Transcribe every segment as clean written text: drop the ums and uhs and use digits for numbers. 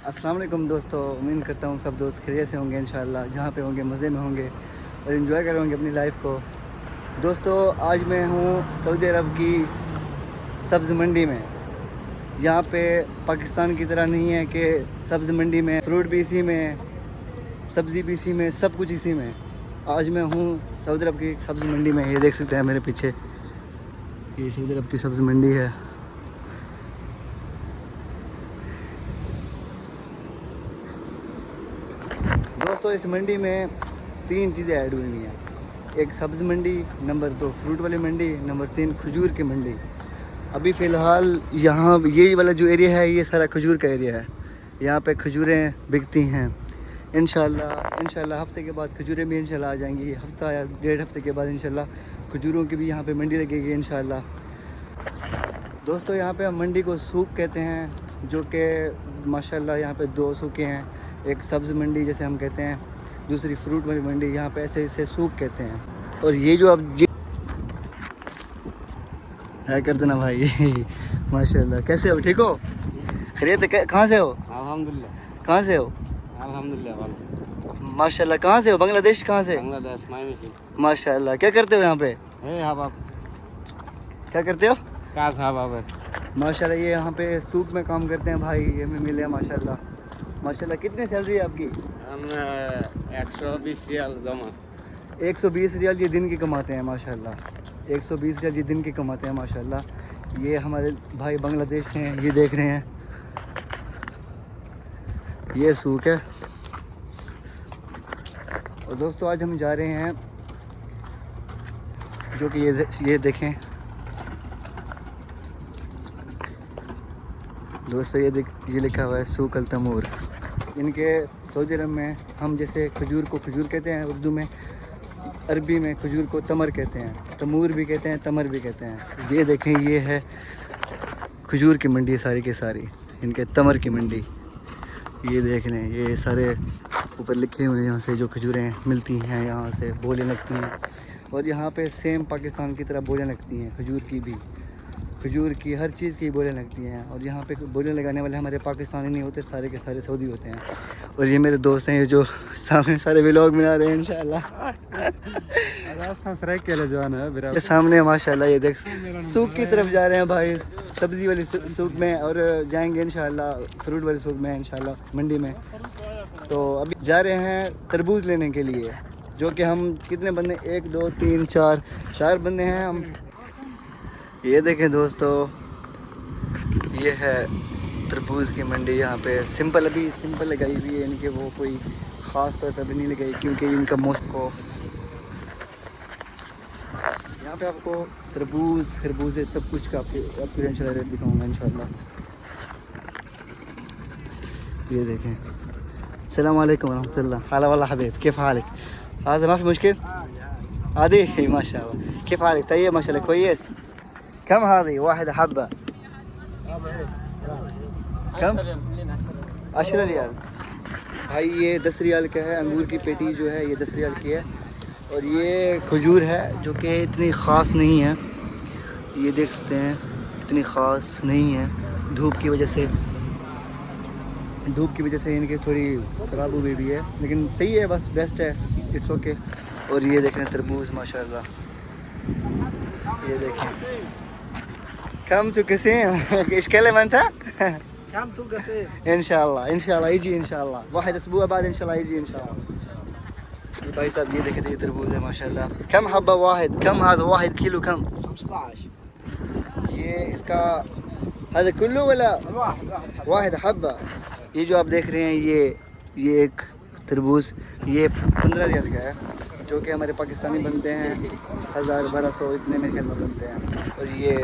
अस्सलाम वालेकुम दोस्तों, उम्मीद करता हूँ सब दोस्त खैरियत से होंगे इंशाल्लाह। जहाँ पे होंगे मज़े में होंगे और इन्जॉय कर रहे होंगे अपनी लाइफ को। दोस्तों आज मैं हूँ सऊदी अरब की सब्ज़ मंडी में। यहाँ पे पाकिस्तान की तरह नहीं है कि सब्ज़ मंडी में फ्रूट भी इसी में, सब्ज़ी भी इसी में, सब कुछ इसी में। आज मैं हूँ सऊदी अरब की सब्ज़ मंडी में। ये देख सकते हैं मेरे पीछे, ये सऊदी अरब की सब्ज़ मंडी है। दोस्तों इस मंडी में 3 चीज़ें ऐड हुई हुई हैं। एक सब्ज़ मंडी, नंबर 2 फ्रूट वाली मंडी, नंबर 3 खजूर की मंडी। अभी फ़िलहाल यहाँ ये वाला जो एरिया है ये सारा खजूर का एरिया है। यहाँ पे खजूरें बिकती हैं। इंशाल्लाह हफ़्ते के बाद खजूरें भी इंशाल्लाह आ जाएंगी। हफ़्ता या 1.5 हफ़्ते के बाद इंशाल्लाह खजूरों की भी यहाँ पे मंडी लगेगी इंशाल्लाह। दोस्तों यहाँ पे हम मंडी को सूक कहते हैं, जो कि माशाल्लाह यहाँ पे 2 सूकें हैं। एक सब्ज़ मंडी जैसे हम कहते हैं, दूसरी फ्रूट वाली मंडी, यहाँ पे ऐसे इसे सूक कहते हैं। और ये जो अब है कर देना भाई माशाल्लाह। कैसे हो, ठीक हो? खैरियत है? कहाँ से हो? अल्हम्दुलिल्लाह। कहाँ से हो? अल्हम्दुलिल्लाह। माशाल्लाह। कहाँ से हो? बांग्लादेश? कहाँ से? बांग्लादेश मायने से। माशाल्लाह। क्या करते हो यहाँ पे? हबाब क्या करते हो? काज हबाब माशाल्लाह ये यहाँ पे सूक में काम करते हैं भाई। ये हमें मिले माशाल्लाह। माशाल्लाह कितनी सैलरी है आपकी? हम 120 रियाल जमा। 120 रियाल ये दिन की कमाते हैं माशाल्लाह। 120 रियाल ये दिन की कमाते हैं माशाल्लाह। ये हमारे भाई बांग्लादेश से हैं, ये देख रहे हैं। ये सूक है। और दोस्तों आज हम जा रहे हैं, जो कि ये देखें दोस्तों, ये लिखा हुआ है सूक अल तमूर। इनके सऊदी अरब में हम जैसे खजूर को खजूर कहते हैं उर्दू में, अरबी में खजूर को तमर कहते हैं, तमूर भी कहते हैं, तमर भी कहते हैं। ये देखें, ये है खजूर की मंडी सारी की सारी, इनके तमर की मंडी। ये देख लें, ये सारे ऊपर लिखे हुए हैं यहाँ से जो खजूरें मिलती हैं, यहाँ से बोलियाँ लगती हैं। और यहाँ पे सेम पाकिस्तान की तरह बोलियाँ लगती हैं खजूर की भी। खजूर की हर चीज़ की बोलियाँ लगती हैं। और यहाँ पे बोलियाँ लगाने वाले हमारे पाकिस्तानी नहीं होते, सारे के सारे सऊदी होते हैं। और ये मेरे दोस्त हैं जो सामने सारे व्लॉग बना रहे हैं इंशाल्लाह। ये सामने माशाल्लाह, ये देख सूक की तरफ जा रहे हैं भाई, सब्ज़ी वाली सूक में, और जाएंगे इंशाल्लाह फ्रूट वाली सूक में इंशाल्लाह मंडी में। तो अभी जा रहे हैं तरबूज लेने के लिए, जो कि हम कितने बंदे, 1 2 3 4 बंदे हैं हम। ये देखें दोस्तों, ये है तरबूज़ की मंडी। यहाँ पे अभी सिंपल लगाई हुई है, इनके वो कोई ख़ास तौर पर भी नहीं लगाई, क्योंकि इनका मौसम को यहाँ पे आपको तरबूज़ खरबूजे सब कुछ का आपको इंशाल्लाह रेट दिखाऊंगा इंशाल्लाह। ये देखें। अस्सलाम वालेकुम रहमतुल्लाह। हाला वाला हबीब, किफ हालक? हाज़ा मा फी मुश्किल आदि माशाल्लाह। किफ हालक? तय्यब माशाल्लाह, कोयस। कम हादी वाहिद हब्बा? कम? 10 रियाल भाई। ये 10 रियाल का है। अंगूर की पेटी जो है ये 10 रियाल की है। और ये खजूर है जो कि इतनी ख़ास नहीं है, ये देख सकते हैं, इतनी ख़ास नहीं है। धूप की वजह से इनकी थोड़ी ख़राब हुई भी है, लेकिन सही है, बस बेस्ट है, इट्स ओके। और ये देखें तरबूज़ माशाल्लाह। ये देखें। कम तो कैसे इश्केले मन था कम तो कैसे इंशाल्लाह यजी इंशाल्लाह वाहिद असबुआ बाद इंशाल्लाह यजी इंशाल्लाह। ये भाई साहब ये देखे थे, ये तरबूज है माशाल्लाह। कम हब्बा वाहिद? कम हाज़ वाहिद किलो कम? 15। ये इसका हाज़ा कुल्लू वाला वाहिद हब्बा। ये जो आप देख रहे हैं, ये एक तरबूज ये 15 रियाल का है, जो कि हमारे पाकिस्तानी बनते हैं 1000-1200 इतने में ख्याल में बनते हैं। और ये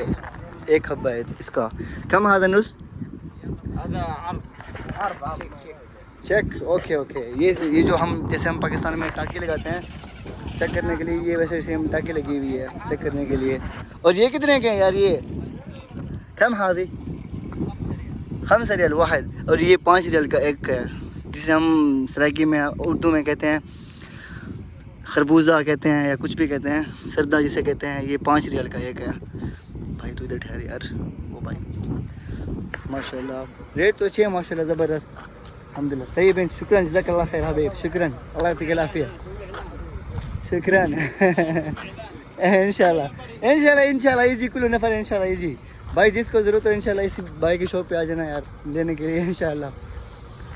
एक हब्बा है इसका। कम हाज़ा नुस? Check okay. ये जो हम जैसे हम पाकिस्तान में टाँकी लगाते हैं चेक करने के लिए, ये वैसे सेम टाँकी लगी हुई है चेक करने के लिए। और ये कितने के हैं यार? ये कम हाज़ी 5 रियाल वाहिद। और ये 5 रियाल का एक है, जिसे हम सराइकी में उर्दू में कहते हैं खरबूजा कहते हैं, या कुछ भी कहते हैं, सरदा जिसे कहते हैं। ये 5 रियाल का एक है भाई। तो इधर ठहर यार, वो भाई माशाल्लाह रेट तो अच्छे है माशाल्लाह, ज़बरदस्त। अल्हम्दुलिल्लाह तय्यब शुक्रान जज़ाकल्लाह खैर हबीब शुक्रान अल्लाह यतीक आफिया शुक्रान इंशाल्लाह यजी कुल्लू नफर इंशाल्लाह यजी भाई जिसको ज़रूरत हो इंशाल्लाह इसी भाई की शॉप पे आ जाना यार लेने के लिए इंशाल्लाह।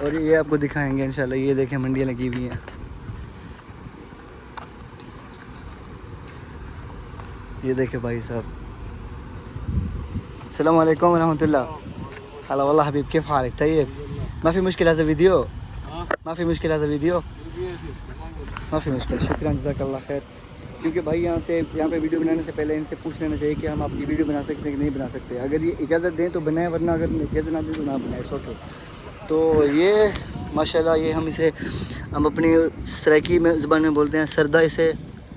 और ये आपको दिखाएंगे इंशाल्लाह। ये देखें मंडियाँ लगी हुई हैं। ये देखें भाई साहब। अस्सलाम वालेकुम रहमतुल्लाह। हला वल्लाह हबीब किफ हालक तय्यब मा फ़ी मुश्किल हज़ा वीडियो मा फ़ी मुश्किल हज़ा वीडियो मा फ़ी मुश्किल शुक्रान जज़ाकल्लाह खैर। क्योंकि भाई यहाँ पे वीडियो बनाने से पहले इनसे पूछ लेना चाहिए कि हम आपकी वीडियो बना सकते हैं कि नहीं बना सकते। अगर ये इजाज़त दें तो बनाएं वरना अगर इजाज़त ना दें तो ना बनाएं इट्स ओके। तो ये माशाल्लाह ये हम अपनी सराइकी में ज़बान में बोलते हैं सरदा, इसे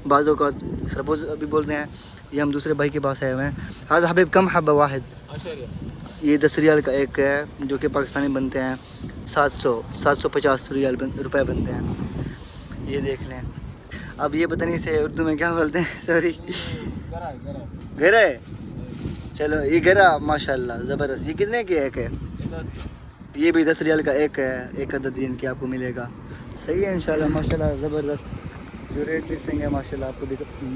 बाज़ों का खरबूज भी बोलते हैं। ये हम दूसरे भाई के पास आए हुए हैं। हाज़ हबीब कम हब्बा वाहिद, ये 10 रियाल का एक है जो कि पाकिस्तानी बनते हैं 750 रुपये बनते हैं। ये देख लें। अब ये पता नहीं इसे उर्दू में क्या बोलते हैं, सॉरी गरा। चलो ये गरा माशाल्लाह ज़बरदस्त। ये कितने की एक है? ये भी 10 रियाल का एक है, एक अदद इनकी आपको मिलेगा। सही है इंशाल्लाह माशाल्लाह ज़बरदस्त। जो रेट लिस्टिंग है माशाल्लाह आपको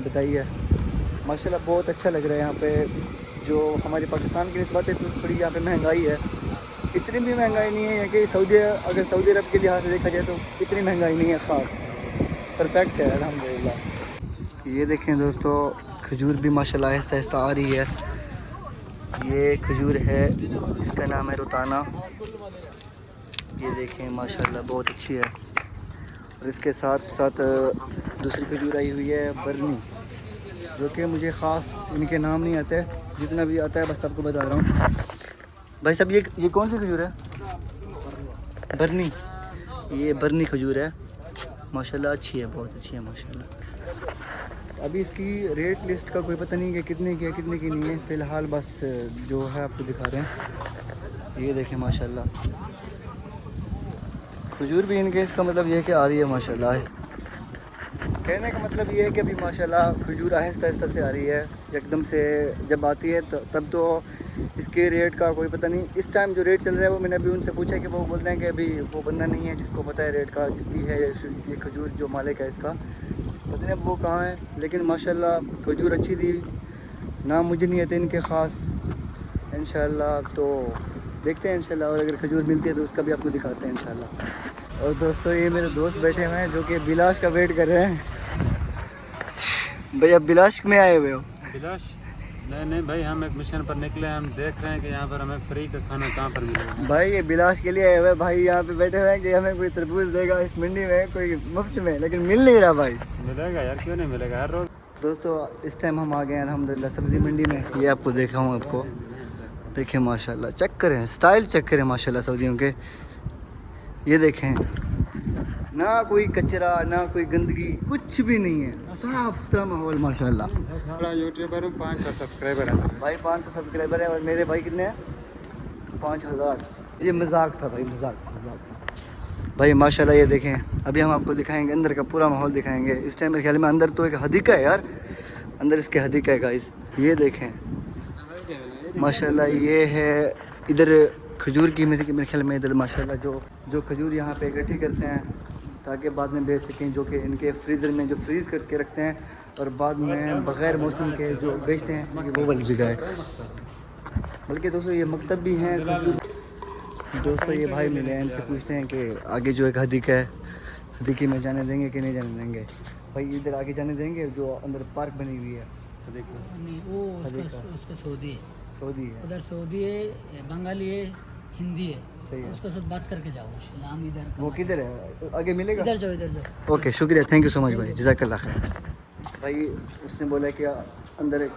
बताइए माशाल्लाह बहुत अच्छा लग रहा है यहाँ पे। जो हमारे पाकिस्तान की निस्बत है तो थोड़ी यहाँ पे महंगाई है, इतनी भी महंगाई नहीं है कि अगर सऊदी अरब के लिहाज से देखा जाए तो इतनी महंगाई नहीं है ख़ास, परफेक्ट है अल्हम्दुलिल्लाह। ये देखें दोस्तों खजूर भी माशाल्लाह आहिस्ता आहिस्ता आ रही है। ये खजूर है, इसका नाम है रुताना। ये देखें माशाल्लाह बहुत अच्छी है। और इसके साथ साथ दूसरी खजूर आई हुई है बरनी, जो कि मुझे ख़ास इनके नाम नहीं आते, जितना भी आता है बस आपको बता रहा हूँ। भाई साहब ये कौन सी खजूर है? बरनी। ये बरनी खजूर है माशाल्लाह, अच्छी है, बहुत अच्छी है माशाल्लाह। अभी इसकी रेट लिस्ट का कोई पता नहीं कि कितने की है कितने की नहीं है, फ़िलहाल बस जो है आपको दिखा रहे हैं। ये देखें माशाल्लाह खजूर भी इनके, इसका मतलब ये है कि आ रही है माशाल्लाह। कहने का मतलब ये है कि अभी माशाल्लाह खजूर आहिस्ता आहिस्ता से आ रही है। एकदम से जब आती है तो तब तो इसके रेट का कोई पता नहीं। इस टाइम जो रेट चल रहा है वो मैंने अभी उनसे पूछा कि वो बोलते हैं कि अभी वो बंदा नहीं है जिसको पता है रेट का, जिसकी है ये खजूर जो मालिक है इसका, पता नहीं अब वो कहाँ है। लेकिन माशाल्लाह खजूर अच्छी थी, नाम मुझे नहीं आते इनके ख़ास। इंशाल्लाह तो देखते हैं इंशाल्लाह, और अगर खजूर मिलती है तो उसका भी आपको दिखाते हैं इंशाल्लाह। और दोस्तों ये मेरे दोस्त बैठे हुए हैं जो कि बिलाश का वेट कर रहे हैं। भैया बिलाश में आए हुए हो? बिलाश नहीं भाई, हम एक मिशन पर निकले हैं। हम देख रहे हैं कि यहाँ पर हमें फ्री का खाना कहाँ पर मिलेगा। भाई ये बिलाश के लिए आए हुए भाई, यहाँ पे बैठे हुए हैं कि हमें कोई तरबूज देगा इस मंडी में कोई मुफ्त में, लेकिन मिल नहीं रहा भाई। मिलेगा यार, क्यों नहीं मिलेगा हर रोज़। दोस्तों इस टाइम हम आ गए हैं अल्हम्दुलिल्लाह सब्ज़ी मंडी में। ये आपको देखा हूँ आपको, देखें माशाल्लाह, चेक करें स्टाइल, चेक करें माशाल्लाह सब्जियों के। ये देखें ना कोई कचरा ना कोई गंदगी, कुछ भी नहीं है, साफ सुथरा माहौल माशाल्लाह। हमारा यूट्यूबर हूँ, 500 सब्सक्राइबर है भाई 500 सब्सक्राइबर है और मेरे भाई कितने हैं? 5000। ये मजाक था भाई, मजाक था भाई माशाल्लाह। ये देखें अभी हम आपको दिखाएंगे अंदर का पूरा माहौल दिखाएंगे। इस टाइम मेरे ख्याल में अंदर तो एक हदीका है यार, अंदर इसके हदीका है गाइस। ये देखें माशाल्लाह, ये है इधर खजूर की मेरे ख्याल में इधर माशाल्लाह जो खजूर यहाँ पे इकट्ठी करते हैं ताकि बाद में बेच सकें, जो कि इनके फ्रीज़र में जो फ्रीज़ करके रखते हैं और बाद में बग़ैर मौसम के जो बेचते हैं, ये वो वाली जगह है। बल्कि दोस्तों ये मकतब भी हैं खजूर। दोस्तों ये भाई मिले हैं, इनसे पूछते हैं कि आगे जो एक हदीका है, हदीके में जाने देंगे कि नहीं जाने देंगे। भाई इधर आगे जाने देंगे जो अंदर पार्क बनी हुई है? नहीं वो उसका सऊदी है, सऊदी है, उधर सऊदी है, बंगाली है, हिंदी है, सही है। उसके साथ बात करके जाओ। नाम इधर वो किधर है? आगे मिलेगा? इधर जाओ, इधर जाओ। ओके शुक्रिया, थैंक यू सो मच भाई, जज़ाकल्लाह खैर। भाई उसने बोला कि अंदर एक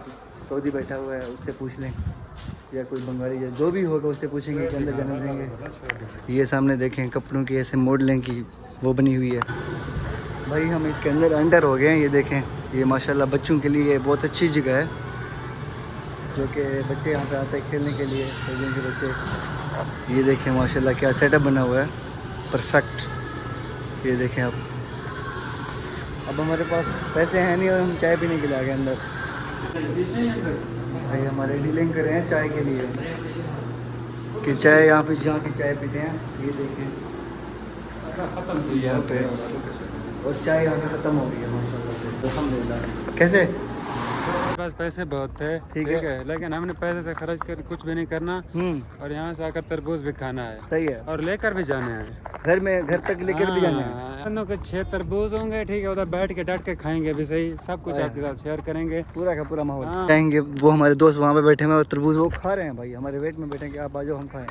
सऊदी बैठा हुआ है, उससे पूछ लें, या कोई बंगाली या जो भी होगा उससे पूछेंगे कि अंदर जाने देंगे। ये सामने देखें कपड़ों की ऐसे मॉडलिंग की वो बनी हुई है। भाई हम इसके अंदर हो गए हैं। ये देखें ये माशाल्लाह बच्चों के लिए बहुत अच्छी जगह है, जो कि बच्चे यहाँ पे आते हैं खेलने के लिए, सऊदियों के बच्चे। ये देखें माशाल्लाह क्या सेटअप बना हुआ है, परफेक्ट। ये देखें आप, अब हमारे पास पैसे हैं नहीं और हम चाय पीने के लिए आ गए अंदर। भाई हमारे डीलिंग कर रहे हैं चाय के लिए कि चाय यहाँ पे जहाँ की चाय पीते हैं। ये देखें यहाँ पे और चाय यहाँ पे ख़त्म हो गई है माशाल्लाह से, अल्हम्दुलिल्लाह। कैसे? मेरे पास पैसे बहुत थे, ठीक ठीक है। है, लेकिन हमने पैसे से खर्च कर कुछ भी नहीं करना और यहाँ से आकर तरबूज भी खाना है सही है। और लेकर भी जाना है। घर तक लेकर भी जाना है। दोनों के 6 तरबूज होंगे, ठीक है, उधर बैठ के डट के खाएंगे भी सही, सब कुछ हाँ। आपके साथ शेयर करेंगे। पूरा का पूरा माहौल हाँ। खाएंगे। वो हमारे दोस्त वहाँ पे बैठे हुए हैं और तरबूज वो खा रहे हैं भाई, हमारे वेट में बैठे कि आप आ जाओ हम खाएं।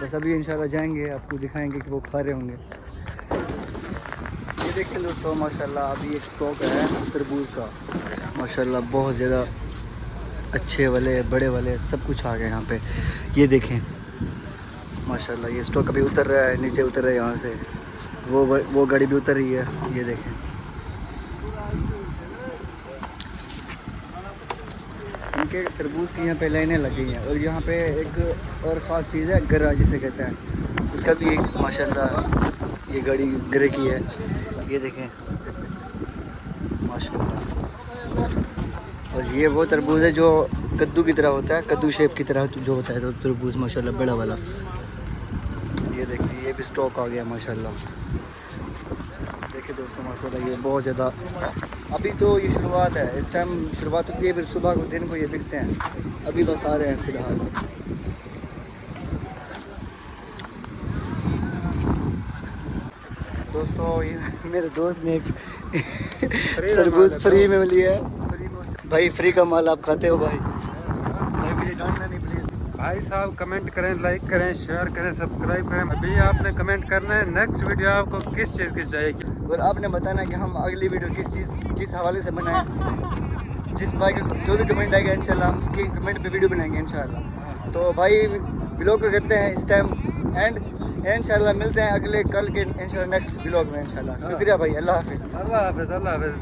बस अभी इंशाल्लाह जाएंगे, आपको दिखाएंगे कि वो खा रहे होंगे। ये देखिए दोस्तों माशाल्लाह अभी एक स्टॉक है तरबूज का, माशाल्लाह बहुत ज़्यादा अच्छे वाले बड़े वाले सब कुछ आ गए यहाँ पे। ये देखें माशाल्लाह ये स्टॉक अभी उतर रहा है, नीचे उतर रहा है यहाँ से, वो गाड़ी भी उतर रही है। ये देखें इनके तरबूज की यहाँ पे लाइनें लग गई हैं। और यहाँ पे एक और ख़ास चीज़ है गरा जिसे कहते हैं, उसका भी एक माशाल्लाह ये गाड़ी गरे की है। ये देखें माशाल्लाह। और ये वो तरबूज है जो कद्दू की तरह होता है, कद्दू शेप की तरह जो होता है तो तरबूज माशाल्लाह बड़ा वाला। ये देखिए ये भी स्टॉक आ गया माशाल्लाह। देखिए दोस्तों माशाल्लाह ये बहुत ज़्यादा, अभी तो ये शुरुआत है, इस टाइम शुरुआत होती है, फिर सुबह को दिन को ये बिकते हैं। अभी बस आ रहे हैं फ़िलहाल। दोस्तों ये मेरे दोस्त ने एक तरबूज फ्री में लिया है। भाई फ्री का माल आप खाते हो भाई, मुझे डांटना नहीं प्लीज़। भाई साहब कमेंट करें, लाइक करें, शेयर करें, सब्सक्राइब करें। अभी आपने कमेंट करना है नेक्स्ट वीडियो आपको किस चीज़ की चाहिए, और आपने बताना कि हम अगली वीडियो किस हवाले से बनाएं। जिस भाई का जो भी कमेंट आएगा इंशाल्लाह हम उसकी कमेंट पे वीडियो बनाएंगे इंशाल्लाह। तो भाई व्लॉग को करते हैं इस टाइम एंड इंशाल्लाह मिलते हैं अगले कल के इंशाल्लाह नेक्स्ट व्लॉग में इंशाल्लाह। शुक्रिया भाई, अल्लाह हाफिज़। अल्लाह हाफिज़, अल्लाह हाफिज़।